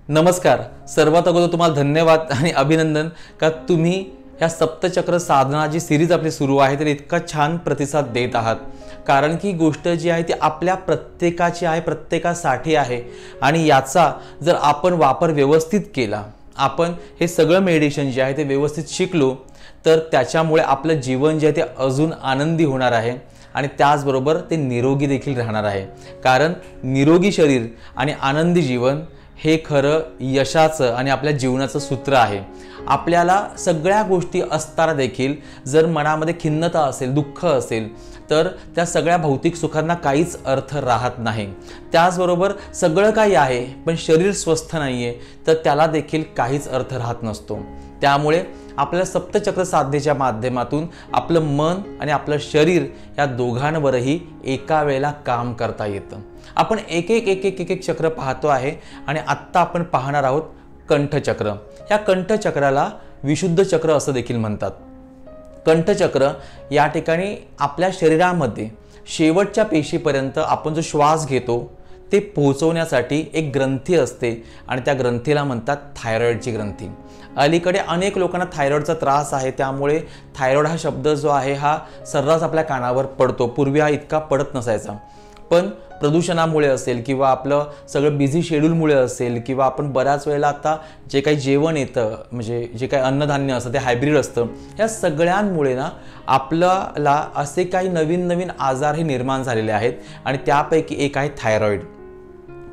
नमस्कार. सर्वात अगोदर तुम्हाला धन्यवाद आणि अभिनंदन का तुम्ही ह्या सप्तचक्र साधना जी सिरीज आपली सुरू आहे तर इतका छान प्रतिसाद देत आहात. कारण की गोष्ट जी आहे ती आपल्या प्रत्येकाची आहे, प्रत्येकासाठी आहे आणि याचा जर आपण वापर व्यवस्थित केला, आपण हे सगळं मेडिटेशन जे आहे ते व्यवस्थित शिकलो तर त्याच्यामुळे आपलं जीवन जे आहे ते अजून आनंदी होणार आहे आणि त्याचबरोबर ते निरोगी देखील राहणार आहे. कारण निरोगी शरीर आणि आनंदी जीवन हे खरं यशाचं आणि आपल्या जीवनाचं सूत्र आहे. आपल्याला सगळ्या गोष्टी असताना देखील जर मनामध्ये खिन्नता असेल, दुःख असेल तर त्या सगळ्या भौतिक सुखांना काहीच अर्थ राहत नाही. त्याचबरोबर सगळं काही आहे पण शरीर स्वस्थ नाही आहे तर त्याला देखील काहीच अर्थ राहत नसतो. त्यामुळे आपल्या सप्तचक्र साधनेच्या माध्यमातून आपलं मन आणि आपलं शरीर या दोघांवरही एका वेळेला काम करता येतं. आपण एक एक चक्र पाहतो आहे आणि आत्ता आपण पाहणार आहोत कंठचक्र. या कंठचक्राला विशुद्ध चक्र असं देखील म्हणतात. कंठचक्र या ठिकाणी आपल्या शरीरामध्ये शेवटच्या पेशीपर्यंत आपण जो श्वास घेतो ते पोहोचवण्यासाठी एक ग्रंथी असते आणि त्या ग्रंथीला म्हणतात थायरॉइडची ग्रंथी. अलीकडे अनेक लोकांना थायरॉइडचा त्रास आहे, त्यामुळे थायरॉइड हा शब्द जो आहे हा सर्रास आपल्या कानावर पडतो. पूर्वी हा इतका पडत नसायचा, पण प्रदूषणामुळे असेल किंवा आपलं सगळं बिझी शेड्यूलमुळे असेल किंवा आपण बऱ्याच वेळेला आता जे काही जेवण येतं म्हणजे जे काही अन्नधान्य असतं ते हायब्रिड असतं, या सगळ्यांमुळे ना आपल्याला असे काही नवीन नवीन आजार हे निर्माण झालेले आहेत आणि त्यापैकी एक आहे थायरॉइड.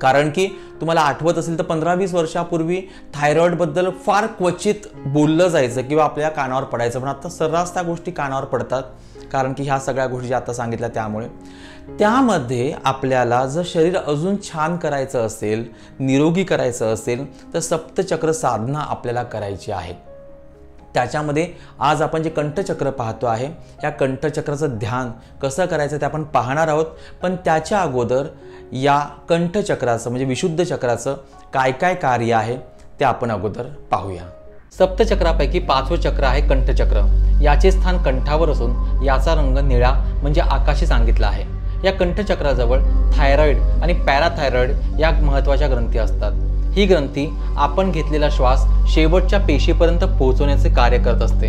कारण की तुम्हाला आठवत असेल तर 15-20 वर्षापूर्वी थायरॉइडबद्दल फार क्वचित बोललं जायचं किंवा आपल्या कानावर पडायचं, पण आता सर्रास त्या गोष्टी कानावर पडतात. कारण की ह्या सगळ्या गोष्टी ज्या आता सांगितल्या त्यामुळे त्यामध्ये आपल्याला जर शरीर अजून छान करायचं असेल, निरोगी करायचं असेल तर सप्तचक्र साधना आपल्याला करायची आहे. त्याच्यामध्ये आज आपण जे कंठचक्र पाहतो आहे या कंठचक्राचं ध्यान कसं करायचं ते आपण पाहणार आहोत. पण त्याच्या अगोदर या कंठचक्राचं म्हणजे विशुद्ध चक्राचं काय काय कार्य आहे ते आपण अगोदर पाहूया. सप्तचक्रापैकी 5वं चक्र आहे कंठचक्र. याचे स्थान कंठावर असून याचा रंग निळा म्हणजे आकाशी सांगितला आहे. या कंठचक्राजवळ थायरॉइड आणि पॅराथायरॉइड या महत्त्वाच्या ग्रंथी असतात. ही ग्रंथी आपण घेतलेला श्वास शेवटच्या पेशीपर्यंत पोहोचवण्याचे कार्य करत असते.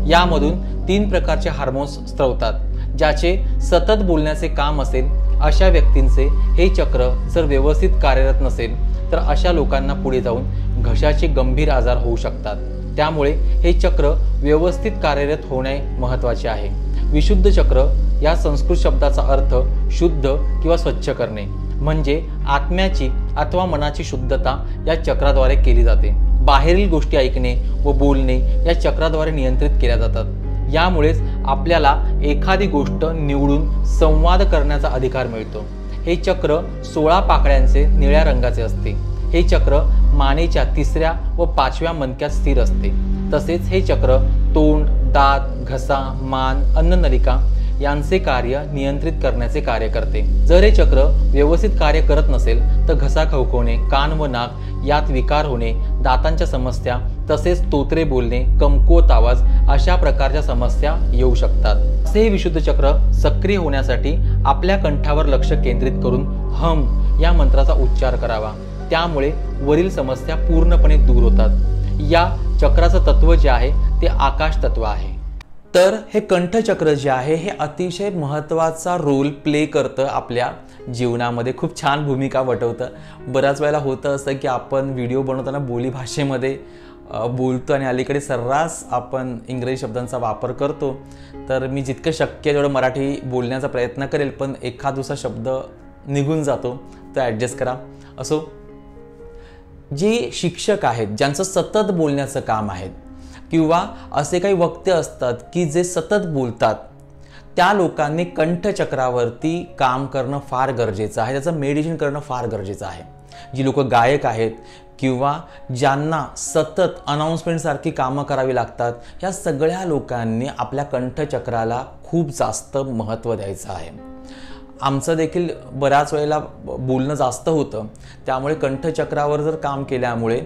यामधून 3 प्रकारचे हार्मोन्स स्त्रवतात. ज्याचे सतत बोलण्याचे काम असेल अशा व्यक्तींचे हे चक्र जर व्यवस्थित कार्यरत नसेल तर अशा लोकांना पुढे जाऊन घशाचे गंभीर आजार होऊ शकतात. त्यामुळे हे चक्र व्यवस्थित कार्यरत होणे महत्त्वाचे आहे. विशुद्ध चक्र या संस्कृत शब्दाचा अर्थ शुद्ध किंवा स्वच्छ करणे म्हणजे आत्म्याची अथवा मनाची शुद्धता या चक्राद्वारे केली जाते. बाहेरील गोष्टी ऐकणे व बोलणे या चक्राद्वारे नियंत्रित केल्या जातात. यामुळेच आपल्याला एखादी गोष्ट निवडून संवाद करण्याचा अधिकार मिळतो. हे चक्र 16 पाकळ्यांचे निळ्या रंगाचे असते. हे चक्र मानेच्या 3ऱ्या व 5व्या मणक्यात स्थिर असते. तसेच हे चक्र तोंड, दात, घसा, मान, अन्ननलिका यांचे कार्य नियंत्रित करण्याचे कार्य करते. जर हे चक्र व्यवस्थित कार्य करत नसेल तर घसा खवखवणे, कान व नाक यात विकार होणे, दातांच्या समस्या तसेच तोतरे बोलणे, कमकुवत आवाज अशा प्रकारच्या समस्या येऊ शकतात. असे हे विशुद्ध चक्र सक्रिय होण्यासाठी आपल्या कंठावर लक्ष केंद्रित करून हम या मंत्राचा उच्चार करावा. त्यामुळे वरील समस्या पूर्णपणे दूर होतात. या चक्राचं तत्व जे आहे ते आकाश तत्व आहे. तर हे कंठचक्र जे आहे हे अतिशय महत्त्वाचा रोल प्ले करतं आपल्या जीवनामध्ये, खूप छान भूमिका वटवतं. बऱ्याच वेळेला होतं असं की आपण व्हिडिओ बनवताना बोलीभाषेमध्ये बोलतो आणि अलीकडे सर्रास आपण इंग्रजी शब्दांचा वापर करतो. तर मी जितकं शक्य तेवढं मराठी बोलण्याचा प्रयत्न करेल, पण एखाद दुसरा शब्द निघून जातो तर ॲडजस्ट करा. असो, जे शिक्षक आहेत ज्यांचं सतत बोलण्याचं काम आहे किंवा असे काही वक्ते असतात की जे सतत बोलतात, त्या लोकांनी कंठचक्रावरती काम करणं फार गरजेचं आहे. त्याचं मेडिटेशन करणं फार गरजेचं आहे. जी लोक गायक आहेत किंवा ज्यांना सतत अनाउन्समेंटसारखी कामं करावी लागतात, या सगळ्या लोकांनी आपल्या कंठचक्राला खूप जास्त महत्त्व द्यायचं आहे. आमचं देखील बऱ्याच वेळेला बोलणं जास्त होतं, त्यामुळे कंठचक्रावर जर काम केल्यामुळे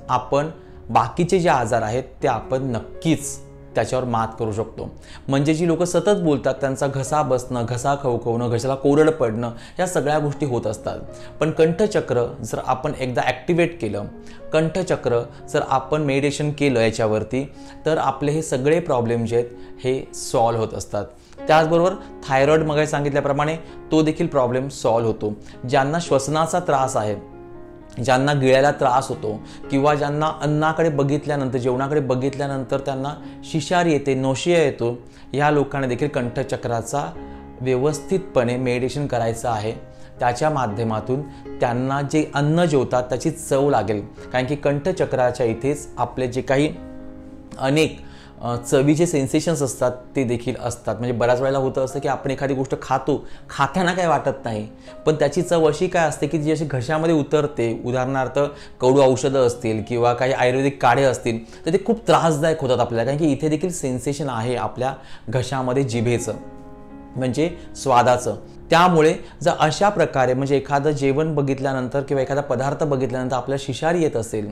आपण बाकीचे जे आजार आहेत ते आपण नक्कीच त्याच्यावर मात करू शकतो. म्हणजे जी लोक सतत बोलतात त्यांचा घसा बसणं, घसा खवखवणं, घशाला कोरड पडणं, या सगळ्या गोष्टी होत असतात. पण कंठचक्र जर आपण एकदा ॲक्टिवेट केलं, कंठचक्र जर आपण मेडिटेशन केलं याच्यावरती, तर आपले हे सगळे प्रॉब्लेम जे आहेत हे सॉल्व्ह होत असतात. त्याचबरोबर थायरॉईड मग सांगितल्याप्रमाणे तो देखील प्रॉब्लेम सॉल्व्ह होतो. ज्यांना श्वसनाचा त्रास आहे, ज्यांना गिळायला त्रास होतो, किंवा ज्यांना अन्नाकडे बघितल्यानंतर, जेवणाकडे बघितल्यानंतर त्यांना शिशार येते, नौशिया येतो, ह्या लोकांना देखील कंठचक्राचा व्यवस्थितपणे मेडिटेशन करायचं आहे. त्याच्या माध्यमातून त्यांना जे अन्न जेवतात त्याची चव लागेल. कारण की कंठचक्राच्या इथेच आपले जे काही अनेक चवीचे सेन्सेशन्स असतात ते देखील असतात. म्हणजे बऱ्याच वेळेला होतं असं की आपण एखादी गोष्ट खाताना काय वाटत नाही, पण त्याची चव अशी काय असते की जी अशी घशामध्ये उतरते. उदाहरणार्थ कडू औषधं असतील किंवा काही आयुर्वेदिक काढे असतील तर ते खूप त्रासदायक होतात आपल्याला. कारण की इथे देखील सेन्सेशन आहे आपल्या घशामध्ये, जिभेचं म्हणजे स्वादाचं. त्यामुळे जर अशा प्रकारे म्हणजे एखादं जेवण बघितल्यानंतर किंवा एखादा पदार्थ बघितल्यानंतर आपल्याला शिशार येत असेल,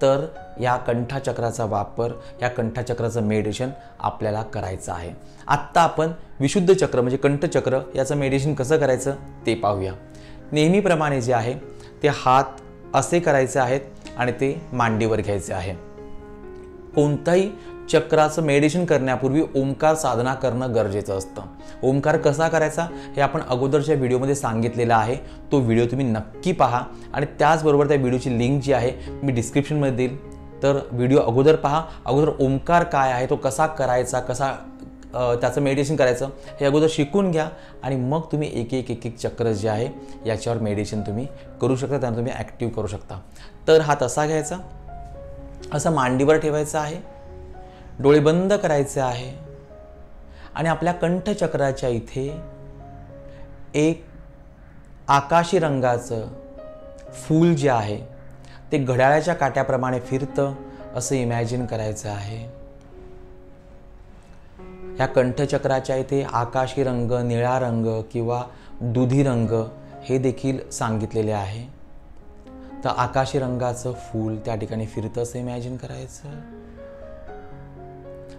तर या कंठचक्राचा वापर, या कंठचक्राचं मेडिटेशन आपल्याला करायचं आहे. आत्ता आपण विशुद्ध चक्र म्हणजे कंठचक्र याचं मेडिटेशन कसं करायचं ते पाहूया. नेहमीप्रमाणे जे आहे ते हात असे करायचे आहेत आणि ते मांडीवर घ्यायचे आहे. कोणताही चक्राचं मेडिटेशन करण्यापूर्वी ओंकार साधना करणं गरजेचं असतं. ओंकार कसा करायचा हे आपण अगोदरच्या व्हिडिओमध्ये सांगितलेलं आहे. तो व्हिडिओ तुम्ही नक्की पहा आणि त्याचबरोबर त्या व्हिडिओची लिंक जी आहे मी डिस्क्रिप्शनमध्ये देईल. तर व्हिडिओ अगोदर पहा. अगोदर ओंकार काय आहे, तो कसा करायचा, कसा त्याचं मेडिटेशन करायचं हे अगोदर शिकून घ्या आणि मग तुम्ही एक एक चक्र जे आहे याच्यावर मेडिटेशन तुम्ही करू शकता, त्यांना तुम्ही ॲक्टिव्ह करू शकता. तर हात असा घ्यायचा, असं मांडीवर ठेवायचं आहे, डोळे बंद करायचे आहे आणि आपल्या कंठचक्राच्या इथे एक आकाशी रंगाचं फूल जे आहे ते घड्याळाच्या काट्याप्रमाणे फिरतं असं इमॅजिन करायचं आहे. या कंठचक्राच्या इथे आकाशी रंग, निळा रंग किंवा दुधी रंग हे देखील सांगितलेले आहे. तर आकाशी रंगाचं फूल त्या ठिकाणी फिरतं असं इमॅजिन करायचं.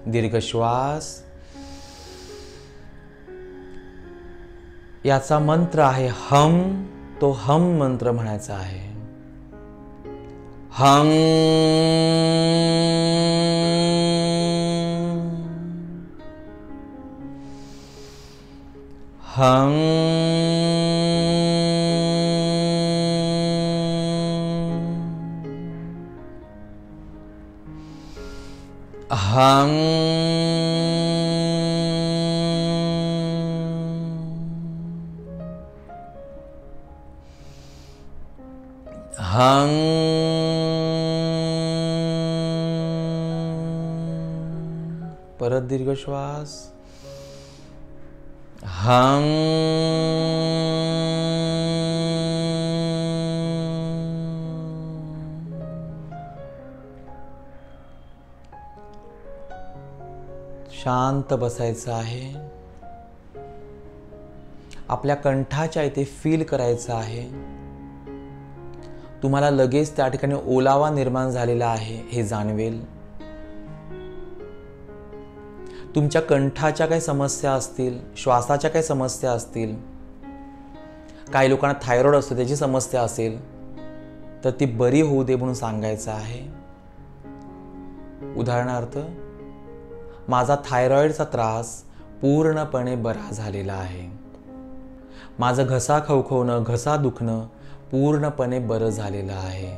दीर्घ श्वास. याचा मंत्र आहे हम. तो हम मंत्र म्हणायचा आहे. हम हम हम हम परत दीर्घ श्वास. हम शांत बसायचं आहे. आपल्या कंठाच्या इथे फील करायचं आहे. तुम्हाला लगेच त्या ठिकाणी ओलावा निर्माण झालेला आहे हे जाणवेल. तुमच्या कंठाच्या काही समस्या असतील, श्वासाच्या काही समस्या असतील, काही लोकांना थायरॉइड असतो त्याची समस्या असेल तर ती बरी होऊ दे म्हणून सांगायचं आहे. उदाहरणार्थ, माझा थायरॉइडचा त्रास पूर्णपणे बरा झालेला आहे. माझं घसा खवखवणं, घसा दुखणं पूर्णपणे बरं झालेलं आहे.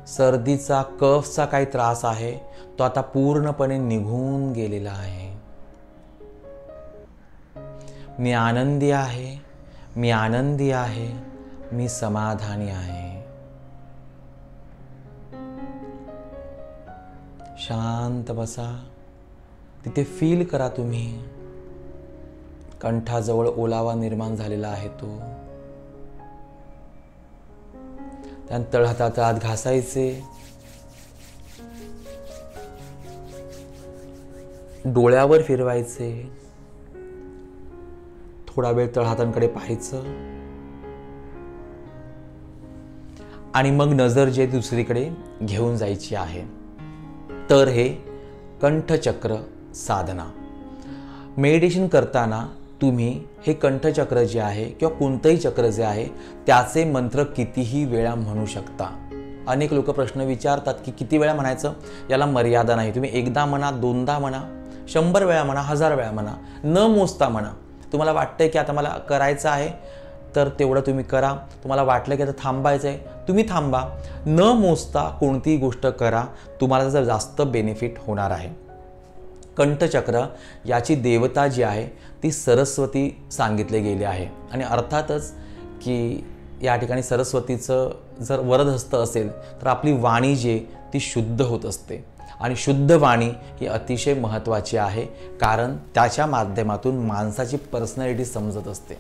सर्दीचा, कफचा काही त्रास आहे तो आता पूर्णपणे निघून गेलेला आहे. मी आनंदी आहे, मी आनंदी आहे, मी समाधानी आहे. शांत बसा. तिथे फील करा तुम्ही. कंठाजवळ ओलावा निर्माण झालेला आहे तो. त्यानंतर तळहातात आत घासायचे. डोळ्यावर फिरवायचे. थोडा वेळ तळहातांकडे पाहायचं. आणि मग नजर जे दुसरीकडे घेऊन जायची आहे. तर हे कंठचक्र साधना. मेडिटेशन करताना तुम्ही हे कंठचक्र जे आहे किंवा कोणतंही चक्र जे आहे त्याचे मंत्र कितीही वेळा म्हणू शकता. अनेक लोक प्रश्न विचारतात की किती वेळा म्हणायचं, याला मर्यादा नाही. तुम्ही एकदा म्हणा, दोनदा म्हणा, 100 वेळा म्हणा, 1000 वेळा म्हणा, न मोजता म्हणा. तुम्हाला वाटतंय की आता मला करायचं आहे तर तेवढं तुम्ही करा. तुम्हाला वाटलं की आता थांबायचं आहे, तुम्ही थांबा. न मोजता कोणतीही गोष्ट करा, तुम्हाला त्याचा जास्त बेनिफिट होणार आहे. कंठचक्र याची देवता जी आहे ती सरस्वती सांगितले गेले आहे. आणि अर्थातच की या ठिकाणी सरस्वतीचं जर वरदहस्त असेल तर आपली वाणी जी ती शुद्ध होत असते. आणि शुद्ध वाणी ही अतिशय महत्त्वाची आहे, कारण त्याच्या माध्यमातून माणसाची पर्सनॅलिटी समजत असते.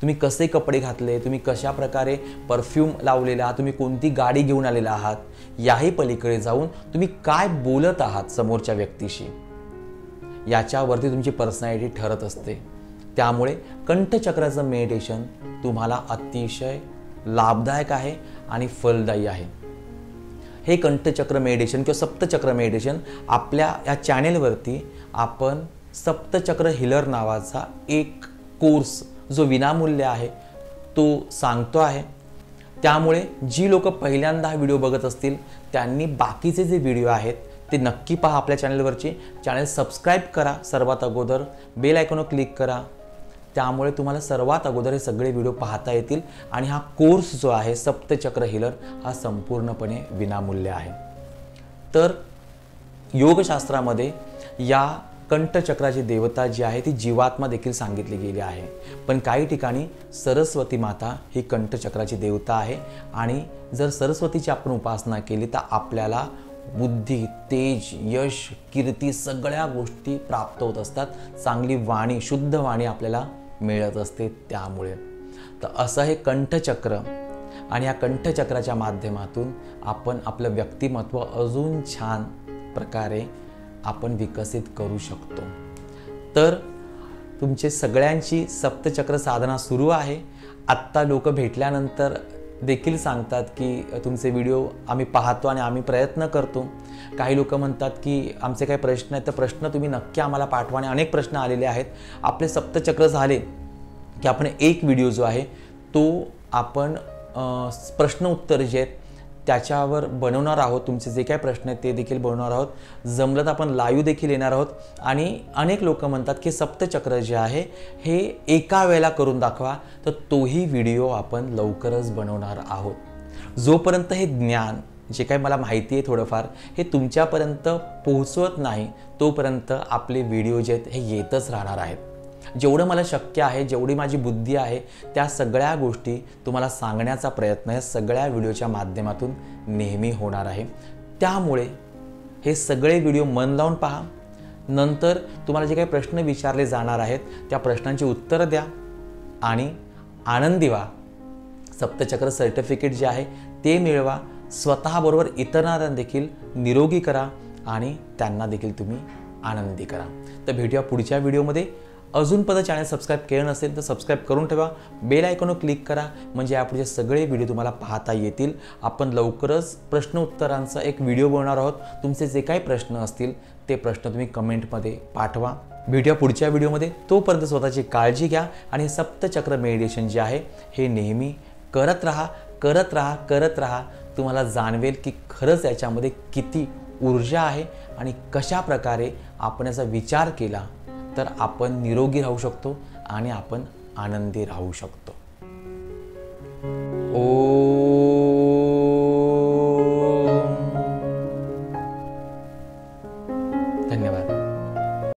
तुम्ही कसे कपडे घातले, तुम्ही कशा प्रकारे परफ्यूम लावलेला, तुम्ही कोणती गाडी घेऊन आलेला आहात, याही पलीकडे जाऊन तुम्ही काय बोलत आहात समोरच्या व्यक्तीशी, याच्यावरती तुमची पर्सनॅलिटी ठरत असते. त्यामुळे कंठचक्राचं मेडिटेशन तुम्हाला अतिशय लाभदायक आहे आणि फलदायी आहे. हे कंठचक्र मेडिटेशन किंवा सप्तचक्र मेडिटेशन आपल्या या चॅनेलवरती आपण सप्तचक्र हिलर नावाचा एक कोर्स जो विनामूल्य आहे तो सांगतो आहे. त्यामुळे जी लोक पहिल्यांदा हा व्हिडिओ बघत असतील त्यांनी बाकीचे जे व्हिडिओ आहेत ते नक्की पहा. आपल्या चॅनलवरचे चॅनल सबस्क्राईब करा, सर्वात अगोदर बेल आयकॉनवर क्लिक करा. त्यामुळे तुम्हाला सर्वात अगोदर हे सगळे व्हिडिओ पाहता येतील. आणि हा कोर्स जो आहे सप्तचक्र हिलर हा संपूर्णपणे विनामूल्य आहे. तर योगशास्त्रामध्ये या कंठचक्राची देवता जी आहे ती जीवात्मा देखील सांगितली गेली आहे. पण काही ठिकाणी सरस्वती माता ही कंठचक्राची देवता आहे. आणि जर सरस्वतीची आपण उपासना केली तर आपल्याला बुद्धी, तेज, यश, कीर्ती सगळ्या गोष्टी प्राप्त होत असतात. चांगली वाणी, शुद्ध वाणी आपल्याला मिळत असते. त्यामुळे तर असं हे कंठचक्र, आणि या कंठचक्राच्या माध्यमातून आपण आपलं व्यक्तिमत्व अजून छान प्रकारे आपण विकसित करू शकतो. तर तुमचे सगळ्यांची सप्तचक्र साधना सुरू आहे. आत्ता लोक भेटल्यानंतर देखील सांगतात की तुमचे व्हिडिओ आम्ही पाहतो आणि आम्ही प्रयत्न करतो. काही लोक म्हणतात की आमचे काही प्रश्न आहेत तर प्रश्न तुम्ही नक्की आम्हाला पाठवा. आणि अनेक प्रश्न आलेले आहेत. आपले सप्तचक्र झाले की आपण एक व्हिडिओ जो आहे तो आपण प्रश्न उत्तर जे आहेत त्याच्यावर बनवणार आहोत. तुमचे जे काही प्रश्न आहेत ते देखील बनवणार आहोत. जमलं तर आपण लाईव्ह देखील येणार आहोत. आणि अनेक लोक म्हणतात की सप्तचक्र जे आहे हे एका वेळेला करून दाखवा, तर तोही व्हिडिओ आपण लवकरच बनवणार आहोत. जोपर्यंत हे ज्ञान जे काही मला माहिती आहे थोडंफार हे तुमच्यापर्यंत पोहोचवत नाही तोपर्यंत आपले व्हिडिओ जे आहेत हे येतच राहणार आहेत. जेवढं मला शक्य आहे, जेवढी माझी बुद्धी आहे त्या सगळ्या गोष्टी तुम्हाला सांगण्याचा प्रयत्न या सगळ्या व्हिडिओच्या माध्यमातून नेहमी होणार आहे. त्यामुळे हे सगळे व्हिडिओ मन लावून पहा. नंतर तुम्हाला जे काही प्रश्न विचारले जाणार आहेत त्या प्रश्नांची उत्तरं द्या आणि आनंदी व्हा. सप्तचक्र सर्टिफिकेट जे आहे ते मिळवा. स्वतःबरोबर इतरांना देखील निरोगी करा आणि त्यांना देखील तुम्ही आनंदी करा. तर भेटूया पुढच्या व्हिडिओमध्ये. अजूनपर्यंत चॅनल सबस्क्राईब केलं नसेल तर सबस्क्राईब करून ठेवा. बेल आयकॉनवर क्लिक करा म्हणजे यापुढचे सगळे व्हिडिओ तुम्हाला पाहता येतील. आपण लवकरच प्रश्न उत्तरांचा एक व्हिडिओ बनवणार आहोत. तुमचे जे काही प्रश्न असतील ते प्रश्न तुम्ही कमेंटमध्ये पाठवा. भेटूया पुढच्या व्हिडिओमध्ये. तोपर्यंत स्वतःची काळजी घ्या आणि सप्तचक्र मेडिटेशन जे आहे हे नेहमी करत राहा, करत राहा, करत राहा. तुम्हाला जाणवेल की खरंच याच्यामध्ये किती ऊर्जा आहे आणि कशा प्रकारे आपण याचा विचार केला तर आपण निरोगी राहू शकतो आणि आपण आनंदी राहू शकतो. धन्यवाद.